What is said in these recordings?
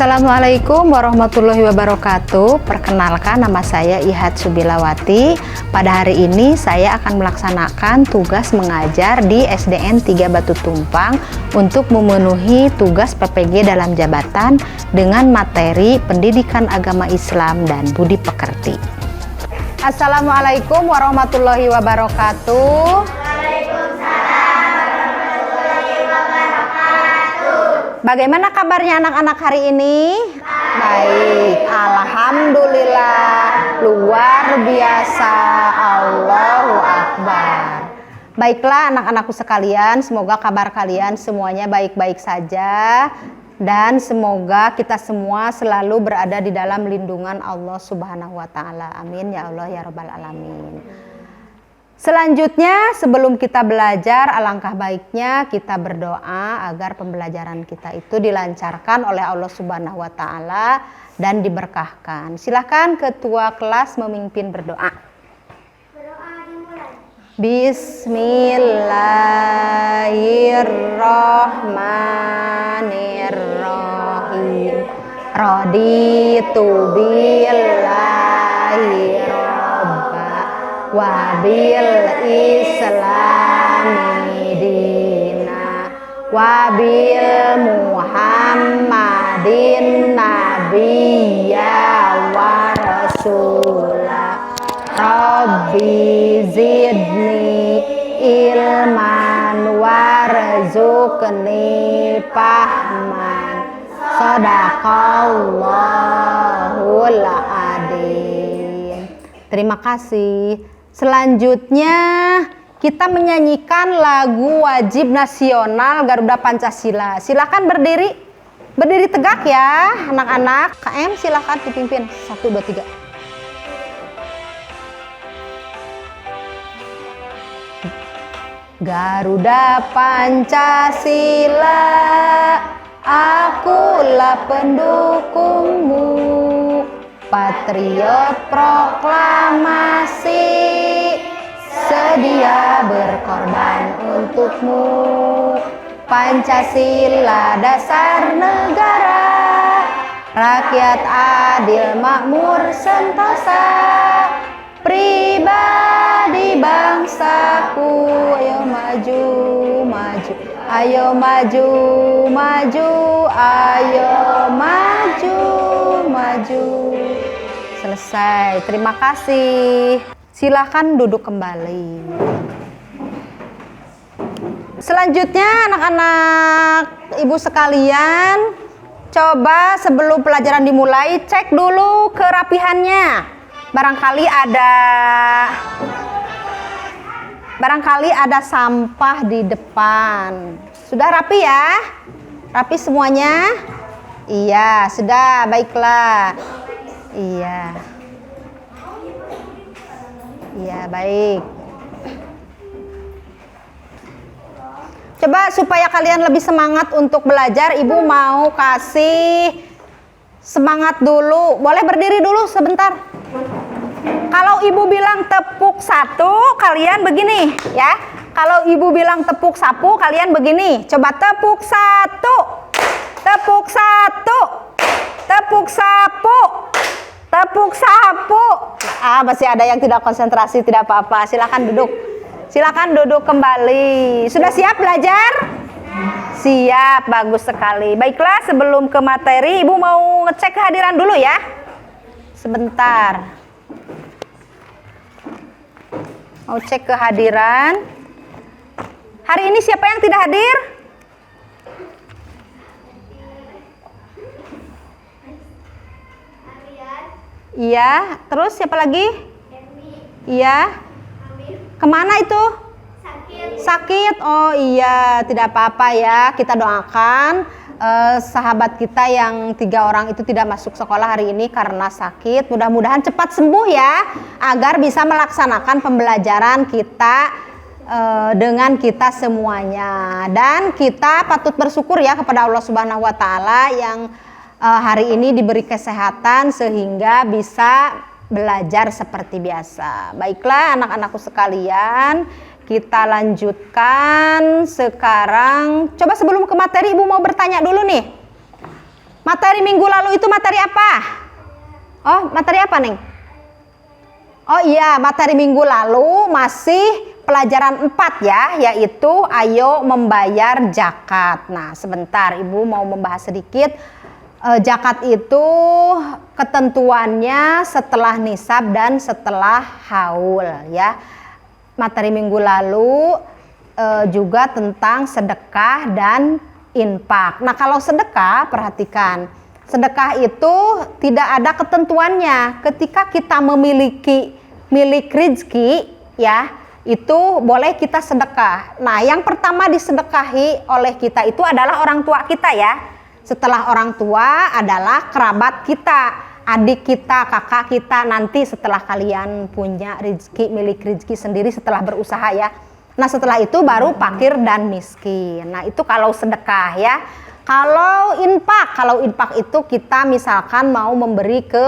Assalamualaikum warahmatullahi wabarakatuh. Perkenalkan, nama saya Ihat Subilawati. Pada hari ini saya akan melaksanakan tugas mengajar di SDN 3 Batu Tumpang untuk memenuhi tugas PPG dalam jabatan dengan materi pendidikan agama Islam dan budi pekerti. Assalamualaikum warahmatullahi wabarakatuh. Bagaimana kabarnya anak-anak hari ini? Baik, alhamdulillah, luar biasa, Allahu Akbar. Baiklah anak-anakku sekalian, semoga kabar kalian semuanya baik-baik saja dan semoga kita semua selalu berada di dalam lindungan Allah Subhanahu wa taala. Amin ya Allah ya rabbal alamin. Selanjutnya, sebelum kita belajar, alangkah baiknya kita berdoa agar pembelajaran kita itu dilancarkan oleh Allah Subhanahu wa taala dan diberkahkan. Silakan ketua kelas memimpin berdoa. Berdoa dimulai. Bismillahirrahmanirrahim. Raditu billahi wabil islami dina wabil muhammadin nabiyya wa rasula rabbi zidni ilman warzuqni fahman sadaqallahul adzim. Terima kasih. Selanjutnya kita menyanyikan lagu wajib nasional Garuda Pancasila. Silakan berdiri. Berdiri tegak ya anak-anak. KM silakan dipimpin. 1, 2, 3. Garuda Pancasila, akulah pendukungmu. Patriot proklamasi, sedia berkorban untukmu. Pancasila dasar negara, rakyat adil makmur sentosa, pribadi bangsaku. Ayo maju, maju, ayo maju, maju, ayo maju, maju. Selesai, terima kasih. Silahkan duduk kembali. Selanjutnya anak-anak ibu sekalian, coba sebelum pelajaran dimulai cek dulu kerapihannya. Barangkali ada sampah di depan. Sudah rapi ya? Rapi semuanya? Iya, sudah, baiklah. Iya. Iya, baik. Coba supaya kalian lebih semangat untuk belajar, Ibu mau kasih semangat dulu. Boleh berdiri dulu sebentar. Kalau Ibu bilang tepuk 1, kalian begini, ya. Kalau Ibu bilang tepuk sapu, kalian begini. Coba tepuk 1. Tepuk 1. Tepuk sapu. Tepuk sapu. Masih ada yang tidak konsentrasi, tidak apa-apa. Silakan duduk. Silakan duduk kembali. Sudah siap belajar? Siap, bagus sekali. Baiklah, sebelum ke materi, Ibu mau ngecek kehadiran dulu ya. Sebentar. Mau cek kehadiran. Hari ini siapa yang tidak hadir? Iya, terus siapa lagi? Iya. Kemana itu? Sakit. Oh iya, tidak apa-apa ya. Kita doakan sahabat kita yang 3 orang itu tidak masuk sekolah hari ini karena sakit. Mudah-mudahan cepat sembuh ya, agar bisa melaksanakan pembelajaran kita dengan kita semuanya. Dan kita patut bersyukur ya kepada Allah Subhanahu wa taala yang hari ini diberi kesehatan sehingga bisa belajar seperti biasa. Baiklah anak-anakku sekalian, kita lanjutkan sekarang. Coba sebelum ke materi Ibu mau bertanya dulu nih. Materi minggu lalu itu materi apa? Oh, materi apa, Neng? Oh iya, materi minggu lalu masih pelajaran 4 ya, yaitu ayo membayar zakat. Nah, sebentar Ibu mau membahas sedikit. Zakat itu ketentuannya setelah nisab dan setelah haul ya. Materi minggu lalu juga tentang sedekah dan infak. Nah, kalau sedekah, perhatikan. Sedekah itu tidak ada ketentuannya. Ketika kita memiliki milik rezeki, ya, itu boleh kita sedekah. Nah, yang pertama disedekahi oleh kita itu adalah orang tua kita ya. Setelah orang tua adalah kerabat kita, adik kita, kakak kita. Nanti setelah kalian punya rezeki, milik rezeki sendiri setelah berusaha ya. Nah, setelah itu baru fakir dan miskin. Nah, itu kalau sedekah ya. Kalau infak itu kita misalkan mau memberi ke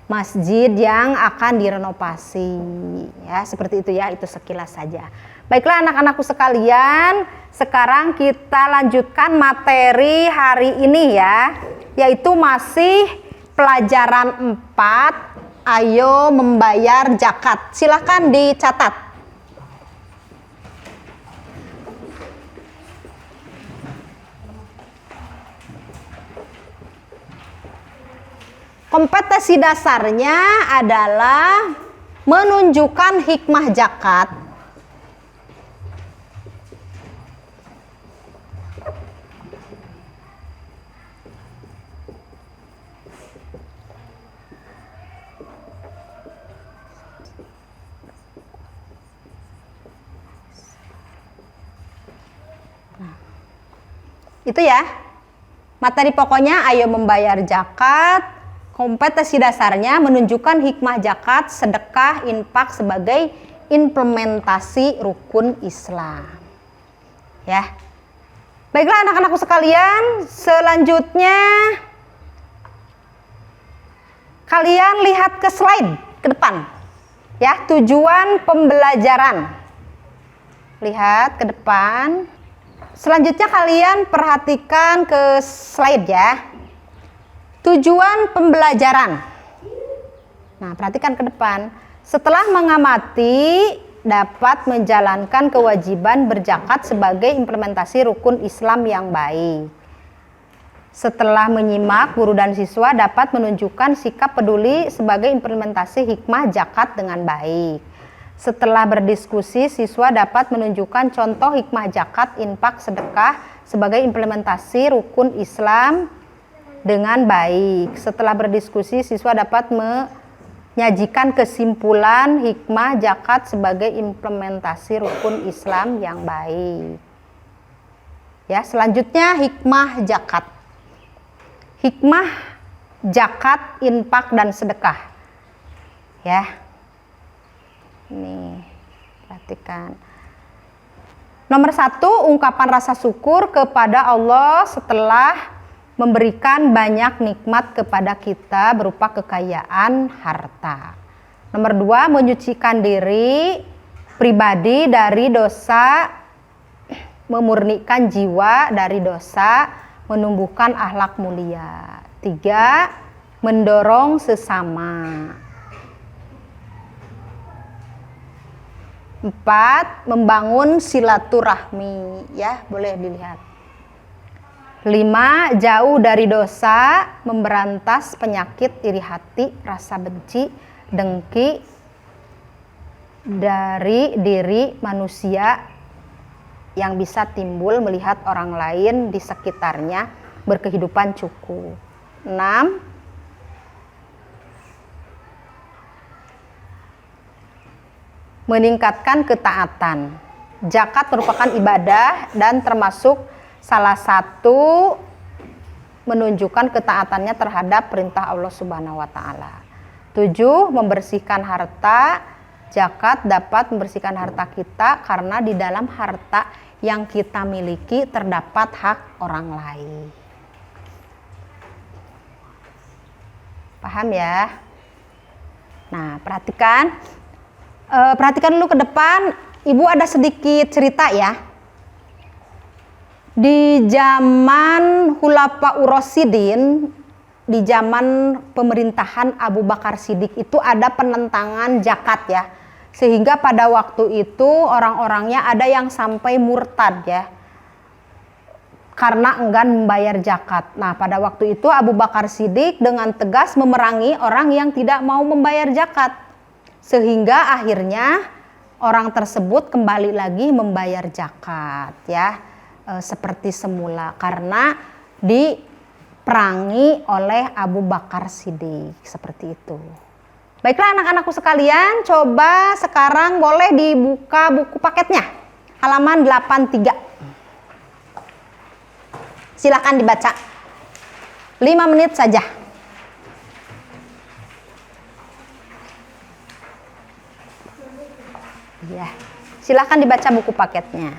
masjid yang akan direnovasi ya, seperti itu ya, itu sekilas saja. Baiklah anak-anakku sekalian, sekarang kita lanjutkan materi hari ini ya, yaitu masih pelajaran 4, ayo membayar zakat. Silahkan dicatat. Kompetensi dasarnya adalah menunjukkan hikmah zakat. Itu ya. Materi pokoknya ayo membayar zakat. Kompetensi dasarnya menunjukkan hikmah zakat, sedekah, infak sebagai implementasi rukun Islam. Ya. Baiklah anak-anakku sekalian, selanjutnya kalian lihat ke slide ke depan. Ya, tujuan pembelajaran. Lihat ke depan. Selanjutnya kalian perhatikan ke slide ya. Tujuan pembelajaran. Nah, perhatikan ke depan. Setelah mengamati, dapat menjalankan kewajiban berzakat sebagai implementasi rukun Islam yang baik. Setelah menyimak, guru dan siswa dapat menunjukkan sikap peduli sebagai implementasi hikmah zakat dengan baik. Setelah berdiskusi, siswa dapat menunjukkan contoh hikmah zakat, infak, sedekah sebagai implementasi rukun Islam dengan baik. Setelah berdiskusi, siswa dapat menyajikan kesimpulan hikmah zakat sebagai implementasi rukun Islam yang baik. Ya, selanjutnya hikmah zakat. Hikmah zakat, infak dan sedekah. Ya. Nih, perhatikan. Nomor 1, ungkapan rasa syukur kepada Allah setelah memberikan banyak nikmat kepada kita berupa kekayaan harta. Nomor 2, menyucikan diri pribadi dari dosa, memurnikan jiwa dari dosa, menumbuhkan akhlak mulia. 3, mendorong sesama. 4, membangun silaturahmi. Ya, boleh dilihat. 5, jauh dari dosa, memberantas penyakit iri hati, rasa benci, dengki dari diri manusia yang bisa timbul melihat orang lain di sekitarnya berkehidupan cukup. 6, meningkatkan ketaatan. Zakat merupakan ibadah dan termasuk salah satu menunjukkan ketaatannya terhadap perintah Allah Subhanahu wa taala. 7, membersihkan harta. Zakat dapat membersihkan harta kita karena di dalam harta yang kita miliki terdapat hak orang lain. Paham ya? Nah, perhatikan dulu ke depan. Ibu ada sedikit cerita ya. Di zaman Khulafaur Rasyidin, di zaman pemerintahan Abu Bakar Siddiq itu ada penentangan zakat ya. Sehingga pada waktu itu orang-orangnya ada yang sampai murtad ya. Karena enggan membayar zakat. Nah, pada waktu itu Abu Bakar Siddiq dengan tegas memerangi orang yang tidak mau membayar zakat. Sehingga akhirnya orang tersebut kembali lagi membayar zakat ya. Seperti semula karena diperangi oleh Abu Bakar Siddiq seperti itu. Baiklah anak-anakku sekalian, coba sekarang boleh dibuka buku paketnya halaman 83. Silakan dibaca 5 menit saja. Ya, silakan dibaca buku paketnya.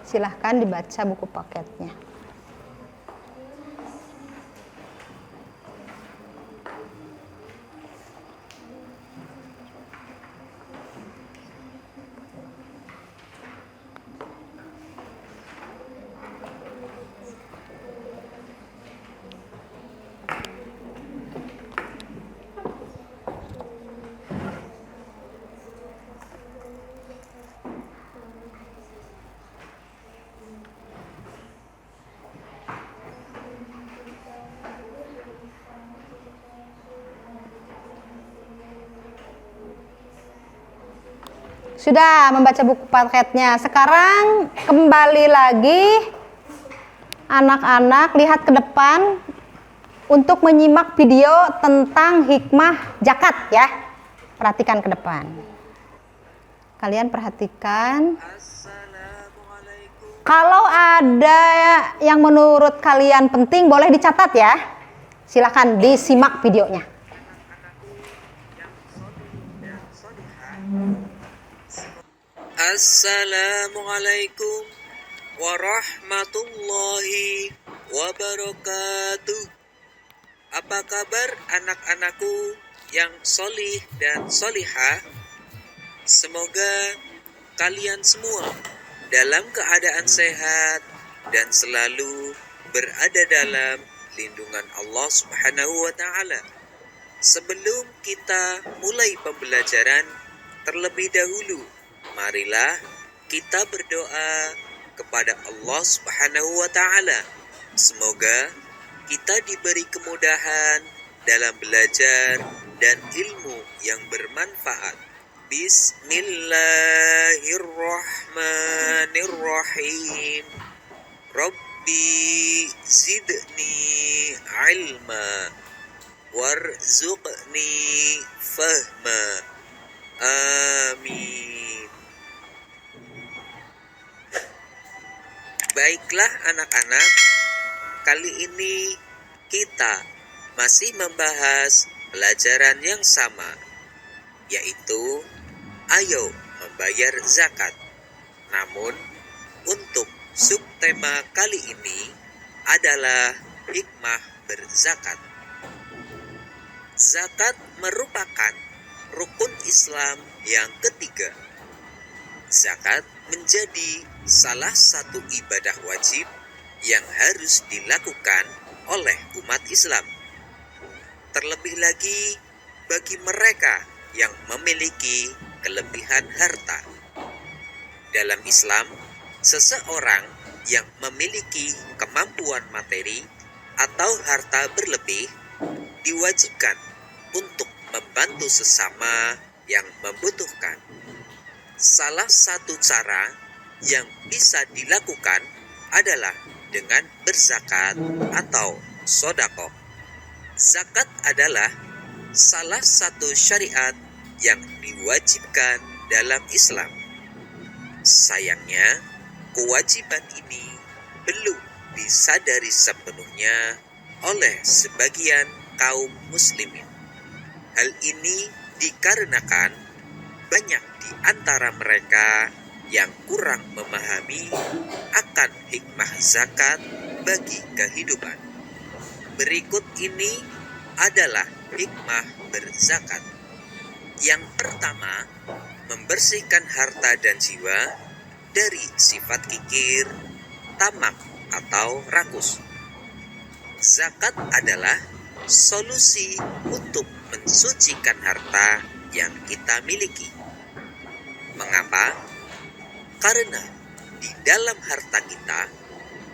Silahkan dibaca buku paketnya. Sudah membaca buku paketnya. Sekarang kembali lagi anak-anak lihat ke depan untuk menyimak video tentang hikmah zakat ya. Perhatikan ke depan. Kalian perhatikan. Kalau ada yang menurut kalian penting boleh dicatat ya. Silakan disimak videonya. Assalamualaikum warahmatullahi wabarakatuh. Apa kabar anak-anakku yang solih dan solihah? Semoga kalian semua dalam keadaan sehat dan selalu berada dalam lindungan Allah Subhanahu wa Ta'ala. Sebelum kita mulai pembelajaran, terlebih dahulu marilah kita berdoa kepada Allah Subhanahu wa Ta'ala. Semoga kita diberi kemudahan dalam belajar dan ilmu yang bermanfaat. Bismillahirrahmanirrahim. Rabbi zidni ilma warzuqni fahma. Amin. Baiklah anak-anak, kali ini kita masih membahas pelajaran yang sama, yaitu ayo membayar zakat. Namun untuk subtema kali ini adalah hikmah berzakat. Zakat merupakan rukun Islam yang ketiga. Zakat menjadi salah satu ibadah wajib yang harus dilakukan oleh umat Islam. Terlebih lagi bagi mereka yang memiliki kelebihan harta. Dalam Islam, seseorang yang memiliki kemampuan materi atau harta berlebih diwajibkan untuk membantu sesama yang membutuhkan. Salah satu cara yang bisa dilakukan adalah dengan berzakat atau sodako. Zakat adalah salah satu syariat yang diwajibkan dalam Islam. Sayangnya, kewajiban ini belum disadari sepenuhnya oleh sebagian kaum muslimin. Hal ini dikarenakan banyak di antara mereka yang kurang memahami akan hikmah zakat bagi kehidupan. Berikut ini adalah hikmah berzakat. Yang pertama, membersihkan harta dan jiwa dari sifat kikir, tamak, atau rakus. Zakat adalah solusi untuk mensucikan harta yang kita miliki. Mengapa? Karena di dalam harta kita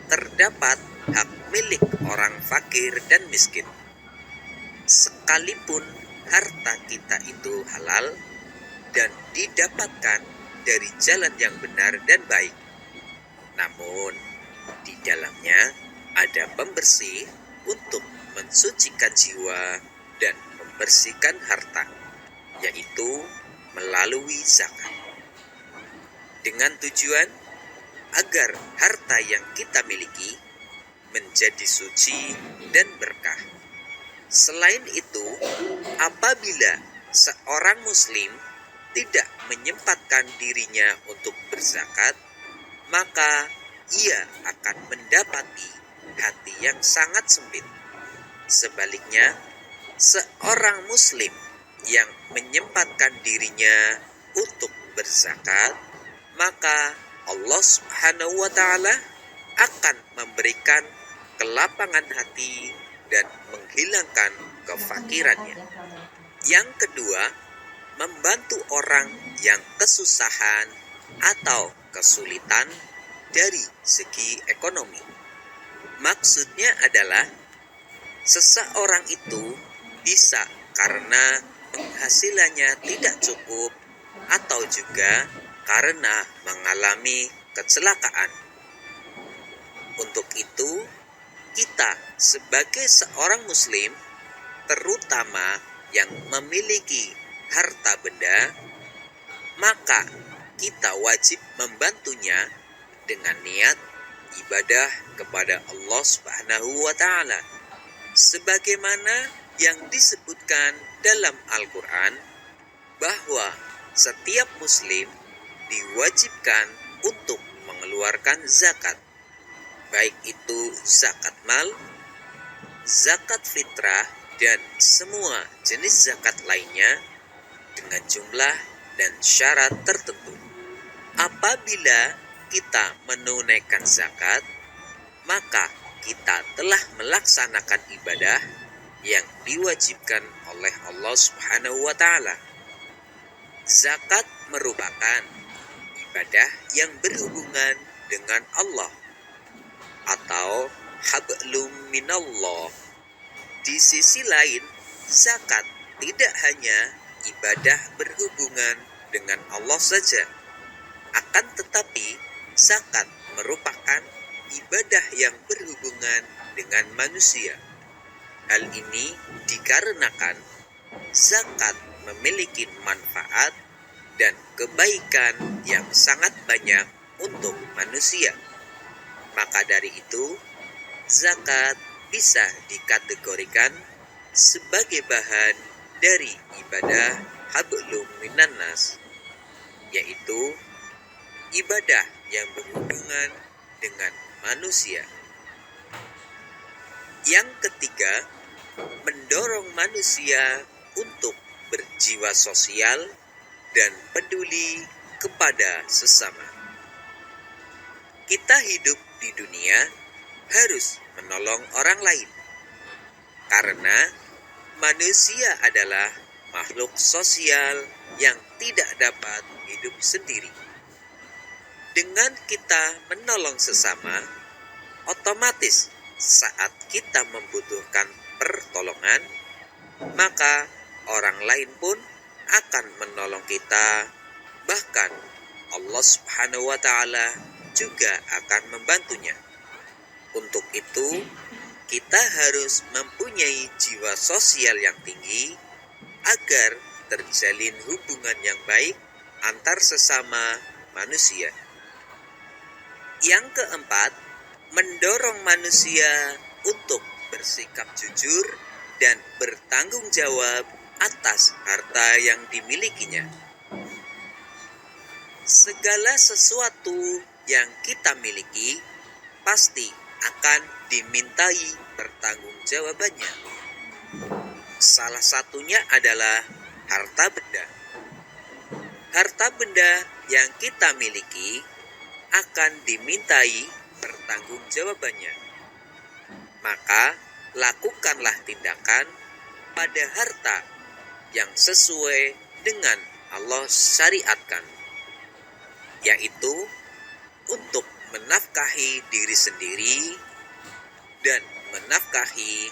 terdapat hak milik orang fakir dan miskin. Sekalipun harta kita itu halal dan didapatkan dari jalan yang benar dan baik, namun di dalamnya ada pembersih untuk mensucikan jiwa dan membersihkan harta, yaitu melalui zakat. Dengan tujuan agar harta yang kita miliki menjadi suci dan berkah. Selain itu, apabila seorang muslim tidak menyempatkan dirinya untuk berzakat, maka ia akan mendapati hati yang sangat sempit. Sebaliknya, seorang muslim yang menyempatkan dirinya untuk berzakat, maka Allah Subhanahu wa Ta'ala akan memberikan kelapangan hati dan menghilangkan kefakirannya. Yang kedua, membantu orang yang kesusahan atau kesulitan dari segi ekonomi. Maksudnya adalah seseorang itu bisa karena penghasilannya tidak cukup atau juga karena mengalami kecelakaan. Untuk itu, kita sebagai seorang muslim, terutama yang memiliki harta benda, maka kita wajib membantunya dengan niat ibadah kepada Allah Subhanahu wa Ta'ala. Sebagaimana yang disebutkan dalam Al-Quran, bahwa setiap muslim diwajibkan untuk mengeluarkan zakat, baik itu zakat mal, zakat fitrah, dan semua jenis zakat lainnya dengan jumlah dan syarat tertentu. Apabila kita menunaikan zakat, maka kita telah melaksanakan ibadah yang diwajibkan oleh Allah Subhanahu wa Ta'ala. Zakat merupakan ibadah yang berhubungan dengan Allah atau hablum minallah. Di sisi lain, zakat tidak hanya ibadah berhubungan dengan Allah saja, akan tetapi zakat merupakan ibadah yang berhubungan dengan manusia. Hal ini dikarenakan zakat memiliki manfaat dan kebaikan yang sangat banyak untuk manusia. Maka dari itu, zakat bisa dikategorikan sebagai bahan dari ibadah hablum minannas, yaitu ibadah yang berhubungan dengan manusia. Yang ketiga, mendorong manusia untuk berjiwa sosial dan peduli kepada sesama. Kita hidup di dunia harus menolong orang lain, karena manusia adalah makhluk sosial yang tidak dapat hidup sendiri. Dengan kita menolong sesama, otomatis saat kita membutuhkan pertolongan, maka orang lain pun akan menolong kita, bahkan Allah Subhanahu wa Ta'ala juga akan membantunya. Untuk itu, kita harus mempunyai jiwa sosial yang tinggi agar terjalin hubungan yang baik antar sesama manusia. Yang keempat, mendorong manusia untuk bersikap jujur dan bertanggung jawab atas harta yang dimilikinya. Segala sesuatu yang kita miliki pasti akan dimintai pertanggungjawabannya. Salah satunya adalah harta benda. Harta benda yang kita miliki akan dimintai pertanggungjawabannya. Maka lakukanlah tindakan pada harta yang sesuai dengan Allah syariatkan, yaitu untuk menafkahi diri sendiri dan menafkahi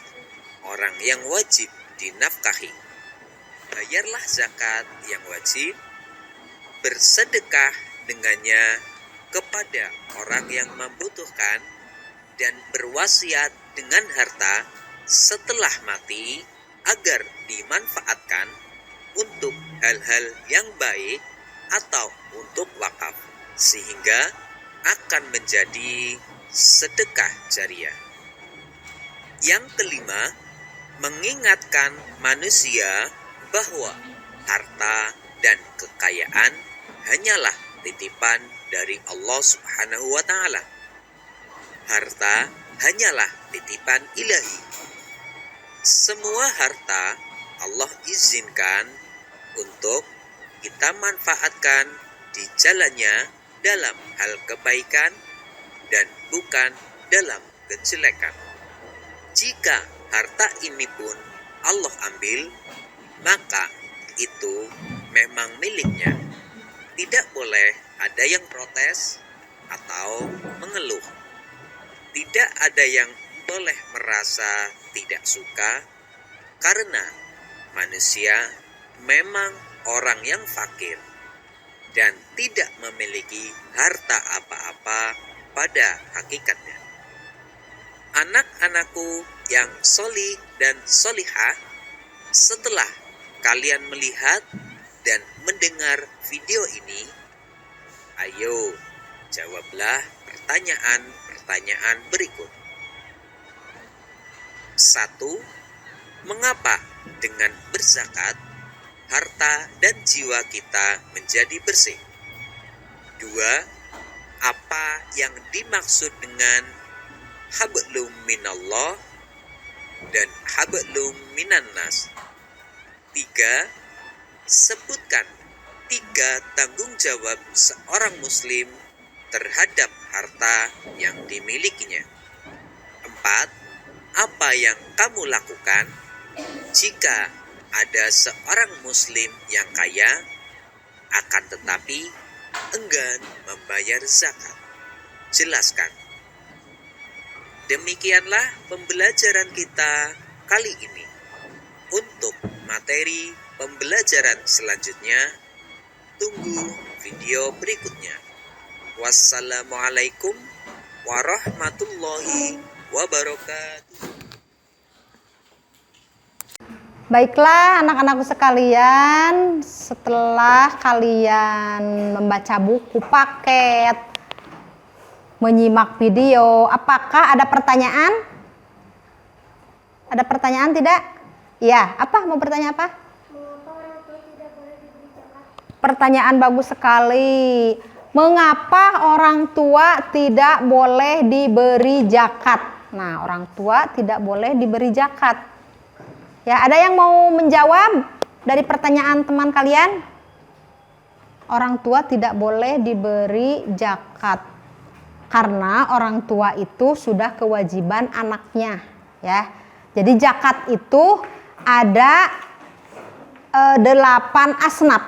orang yang wajib dinafkahi. Bayarlah zakat yang wajib, bersedekah dengannya kepada orang yang membutuhkan, dan berwasiat dengan harta setelah mati agar dimanfaatkan untuk hal-hal yang baik atau untuk wakaf, sehingga akan menjadi sedekah jariah. Yang kelima, mengingatkan manusia bahwa harta dan kekayaan hanyalah titipan dari Allah Subhanahu wa Ta'ala. Harta hanyalah titipan ilahi. Semua harta Allah izinkan untuk kita manfaatkan di jalannya dalam hal kebaikan dan bukan dalam kejelekan. Jika harta ini pun Allah ambil, maka itu memang miliknya. Tidak boleh ada yang protes atau mengeluh. Tidak ada yang boleh merasa tidak suka, karena manusia memang orang yang fakir dan tidak memiliki harta apa-apa pada hakikatnya. Anak-anakku yang solih dan solihah, setelah kalian melihat dan mendengar video ini, ayo jawablah pertanyaan berikut. 1. Mengapa dengan berzakat harta dan jiwa kita menjadi bersih? 2. Apa yang dimaksud dengan hablum minallah dan hablum minannas? 3. Sebutkan 3 tanggung jawab seorang muslim terhadap harta yang dimilikinya. 4. Apa yang kamu lakukan jika ada seorang muslim yang kaya akan tetapi enggan membayar zakat? Jelaskan. Demikianlah pembelajaran kita kali ini. Untuk materi pembelajaran selanjutnya, tunggu video berikutnya. Wassalamualaikum warahmatullahi wabarakatuh. Baiklah anak-anakku sekalian, setelah kalian membaca buku paket, menyimak video, apakah ada pertanyaan? Ada pertanyaan tidak? Ya, apa? Mau bertanya apa? Pertanyaan bagus sekali. Mengapa orang tua tidak boleh diberi zakat? Nah, orang tua tidak boleh diberi zakat. Ya, ada yang mau menjawab dari pertanyaan teman kalian? Orang tua tidak boleh diberi zakat karena orang tua itu sudah kewajiban anaknya, ya. Jadi zakat itu ada 8 asnaf,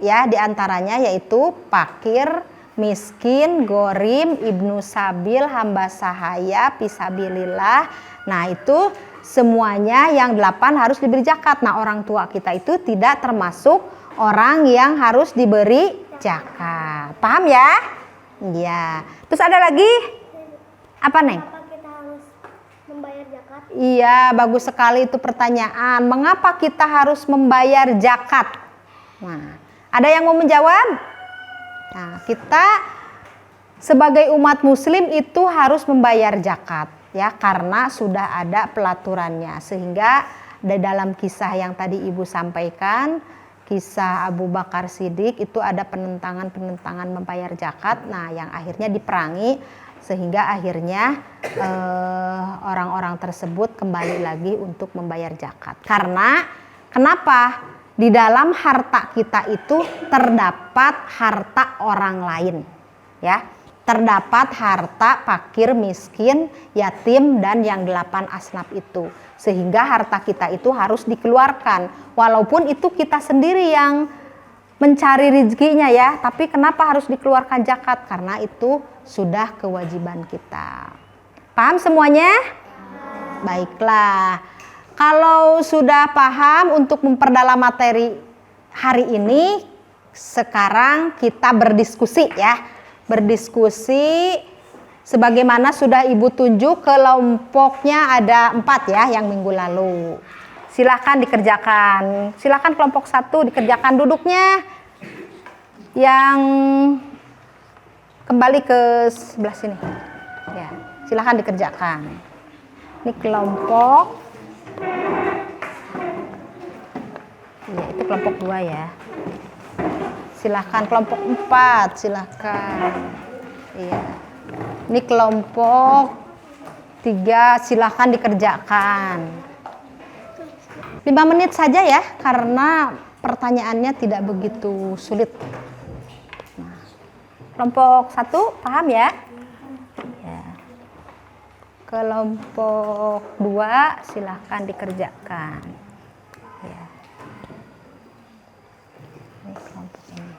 ya, diantaranya yaitu fakir, miskin, gorim, ibnu sabil, hamba sahaya, fisabilillah. Nah, itu semuanya yang 8 harus diberi zakat. Nah, orang tua kita itu tidak termasuk orang yang harus diberi zakat. Paham ya? Iya. Terus ada lagi? Apa, Neng? Kenapa kita harus membayar zakat? Iya, bagus sekali itu pertanyaan. Mengapa kita harus membayar zakat? Nah, ada yang mau menjawab? Nah, kita sebagai umat muslim itu harus membayar zakat ya, karena sudah ada pelaturannya. Sehingga di dalam kisah yang tadi Ibu sampaikan, kisah Abu Bakar Siddiq itu ada penentangan membayar zakat. Nah, yang akhirnya diperangi sehingga akhirnya orang-orang tersebut kembali lagi untuk membayar zakat. Karena kenapa? Di dalam harta kita itu terdapat harta orang lain, ya. Terdapat harta fakir, miskin, yatim, dan yang 8 asnaf itu. Sehingga harta kita itu harus dikeluarkan. Walaupun itu kita sendiri yang mencari rezekinya ya. Tapi kenapa harus dikeluarkan zakat? Karena itu sudah kewajiban kita. Paham semuanya? Baiklah. Kalau sudah paham untuk memperdalam materi hari ini, sekarang kita berdiskusi ya. Berdiskusi sebagaimana sudah Ibu tunjuk kelompoknya ada 4 ya yang minggu lalu. Silahkan dikerjakan. Silahkan kelompok 1 dikerjakan duduknya. Yang kembali ke sebelah sini. Ya, silahkan dikerjakan. Ini kelompok. Ya, itu kelompok 2 ya. Silahkan kelompok 4, silahkan. Iya. Ini kelompok 3, silahkan dikerjakan. 5 menit saja ya, karena pertanyaannya tidak begitu sulit. Nah, kelompok 1 paham ya? Ya. Kelompok 2 silahkan dikerjakan. Ya. Ini kelompok ini.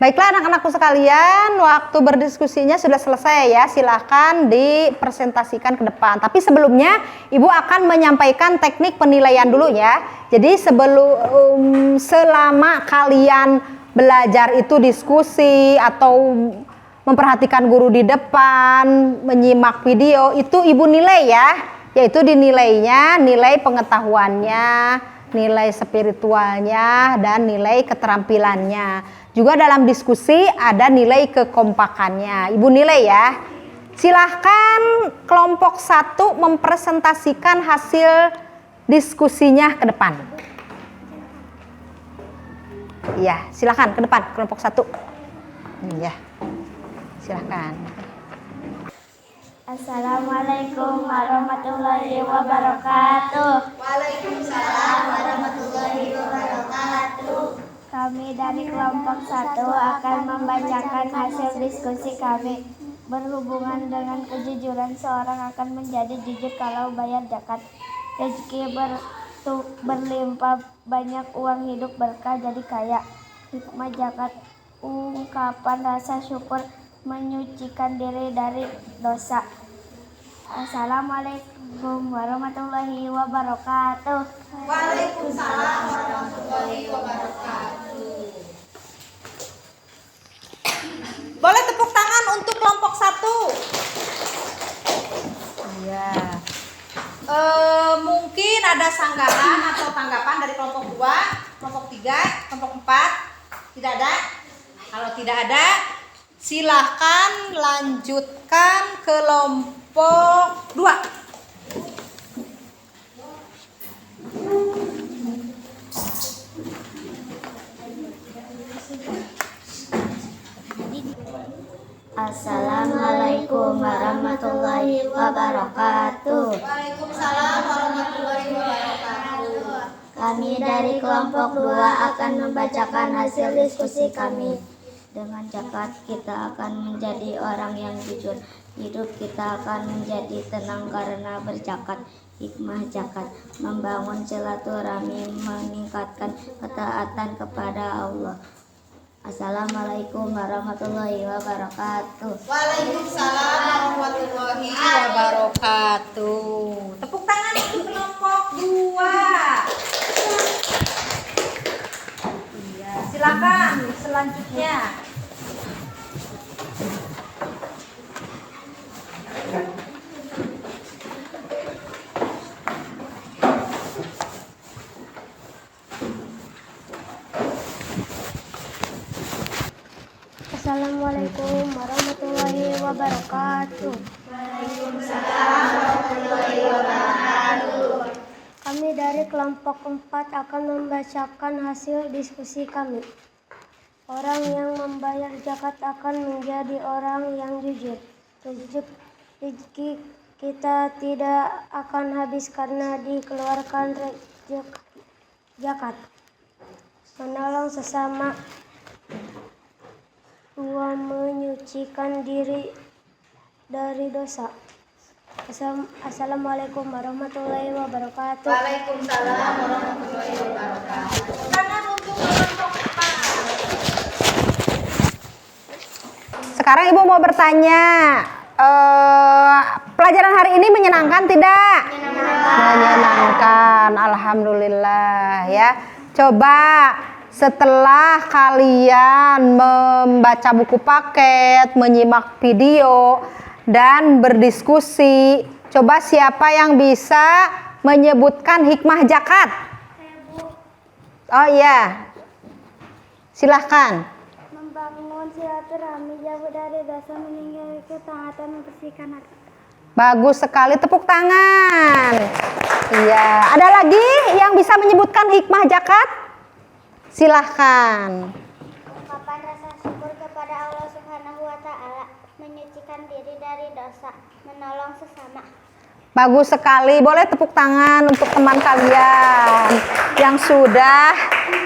Baiklah anak-anakku sekalian, waktu berdiskusinya sudah selesai ya. Silahkan dipresentasikan ke depan. Tapi sebelumnya Ibu akan menyampaikan teknik penilaian dulu ya. Jadi selama kalian belajar itu diskusi atau memperhatikan guru di depan, menyimak video, itu Ibu nilai ya. Yaitu dinilainya, nilai pengetahuannya, nilai spiritualnya, dan nilai keterampilannya. Juga dalam diskusi ada nilai kekompakannya. Ibu nilai ya. Silahkan kelompok 1 mempresentasikan hasil diskusinya ke depan. Iya, silahkan ke depan kelompok 1. Iya, silahkan. Assalamualaikum warahmatullahi wabarakatuh. Waalaikumsalam warahmatullahi wabarakatuh. Kami dari kelompok 1 akan membacakan hasil diskusi kami. Berhubungan dengan kejujuran, seorang akan menjadi jujur kalau bayar zakat. Rezeki berlimpah, banyak uang, hidup berkah, jadi kaya. Hikmah zakat, ungkapan rasa syukur, menyucikan diri dari dosa. Assalamualaikum warahmatullahi wabarakatuh. Waalaikumsalam warahmatullahi wabarakatuh. Boleh tepuk tangan untuk kelompok 1. Iya. Mungkin ada sanggahan atau tanggapan dari kelompok 2, kelompok 3, kelompok 4. 4? Tidak ada? Kalau tidak ada, silahkan lanjutkan kelompok 2. Assalamualaikum warahmatullahi wabarakatuh. Waalaikumsalam warahmatullahi wabarakatuh. Kami dari kelompok 2 akan membacakan hasil diskusi kami. Dengan zakat kita akan menjadi orang yang jujur. Hidup kita akan menjadi tenang karena berzakat. Hikmah zakat membangun silaturahmi, meningkatkan ketaatan kepada Allah. Assalamualaikum warahmatullahi wabarakatuh. Waalaikumsalam warahmatullahi wabarakatuh. Tepuk tangan untuk kelompok 2. Iya, silakan selanjutnya. Assalamualaikum warahmatullahi wabarakatuh. Kami dari kelompok 4 akan membacakan hasil diskusi kami. Orang yang membayar zakat akan menjadi orang yang jujur. Rezeki kita tidak akan habis karena dikeluarkan zakat. Menolong sesama, 2. Menyucikan diri dari dosa. Assalamualaikum warahmatullahi wabarakatuh. Waalaikumsalam warahmatullahi wabarakatuh. Tangan untuk kelompok 4. Sekarang Ibu mau bertanya, pelajaran hari ini menyenangkan tidak? Menyenangkan, alhamdulillah ya. Coba setelah kalian membaca buku paket, menyimak video, dan berdiskusi, coba siapa yang bisa menyebutkan hikmah zakat? Oh iya, silahkan. Membangun silaturahmi, jauh dari dosa, meninggalkan ketaatan, membersihkan hati. Bagus sekali, tepuk tangan. Iya, ada lagi yang bisa menyebutkan hikmah zakat? Silahkan. Ungkapan rasa syukur kepada Allah Subhanahu wa Ta'ala, menyucikan diri dari dosa, menolong sesama. Bagus sekali, boleh tepuk tangan untuk teman kalian yang sudah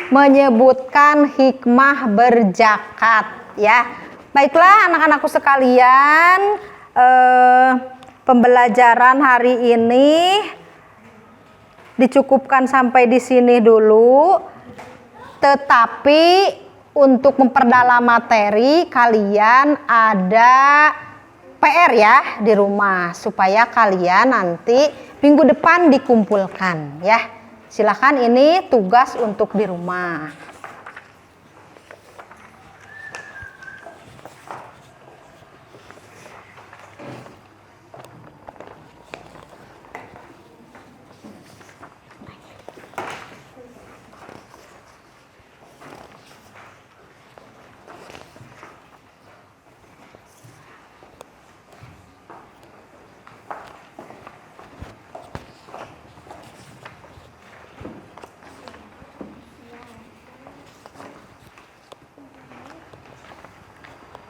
menyebutkan hikmah berzakat ya. Baiklah anak-anakku sekalian, pembelajaran hari ini dicukupkan sampai di sini dulu. Tetapi untuk memperdalam materi kalian ada PR ya di rumah supaya kalian nanti minggu depan dikumpulkan ya. Silakan, ini tugas untuk di rumah.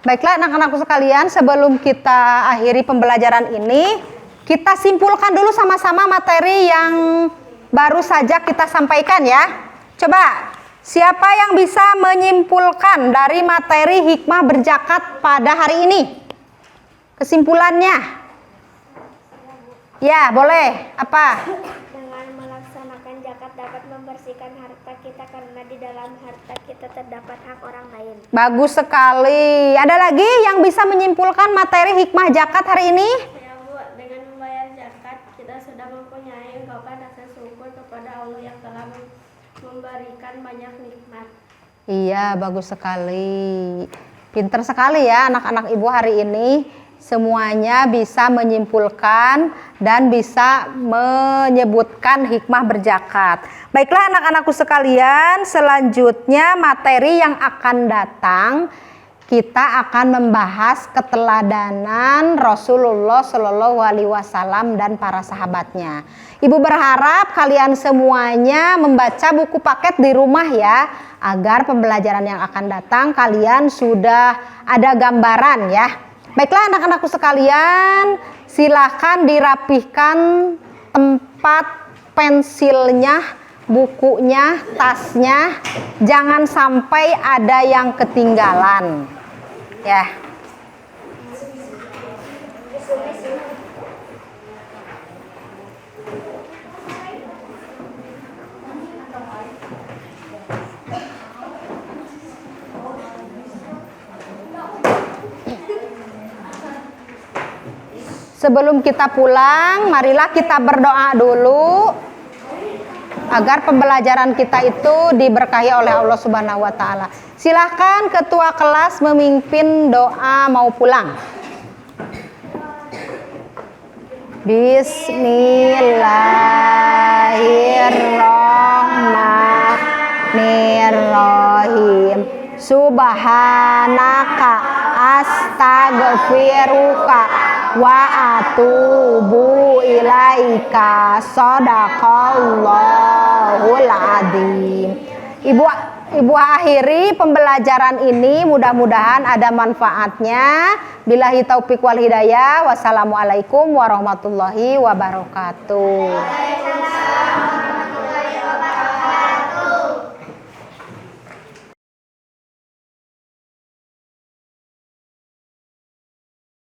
Baiklah anak-anakku sekalian, sebelum kita akhiri pembelajaran ini, kita simpulkan dulu sama-sama materi yang baru saja kita sampaikan ya. Coba, siapa yang bisa menyimpulkan dari materi hikmah berzakat pada hari ini? Kesimpulannya? Ya, boleh. Apa? Dengan melaksanakan zakat dapat membersihkan harta kita karena di dalam harta kita terdapat hak orang lain. Bagus sekali. Ada lagi yang bisa menyimpulkan materi hikmah zakat hari ini? Ya Bu, dengan membayar zakat kita sudah mempunyai ungkapan rasa syukur kepada Allah yang telah memberikan banyak nikmat. Iya, bagus sekali. Pinter sekali ya anak-anak ibu hari ini. semuanya bisa menyimpulkan dan bisa menyebutkan hikmah berzakat. Baiklah anak-anakku sekalian, selanjutnya materi yang akan datang kita akan membahas keteladanan Rasulullah Shallallahu Alaihi Wasallam dan para sahabatnya. Ibu berharap kalian semuanya membaca buku paket di rumah ya, agar pembelajaran yang akan datang kalian sudah ada gambaran ya. Baiklah anak-anakku sekalian, silakan dirapihkan tempat pensilnya, bukunya, tasnya, jangan sampai ada yang ketinggalan ya. Sebelum kita pulang, marilah kita berdoa dulu agar pembelajaran kita itu diberkahi oleh Allah Subhanahu wa taala. Silahkan ketua kelas memimpin doa mau pulang. Bismillahirrahmanirrahim. Subhanaka astaghfiruka wa atubu ilaika. Shadaqallahul adzim. Ibu akhiri pembelajaran ini, mudah-mudahan ada manfaatnya. Billahi taufik wal hidayah. Wassalamualaikum warahmatullahi wabarakatuh.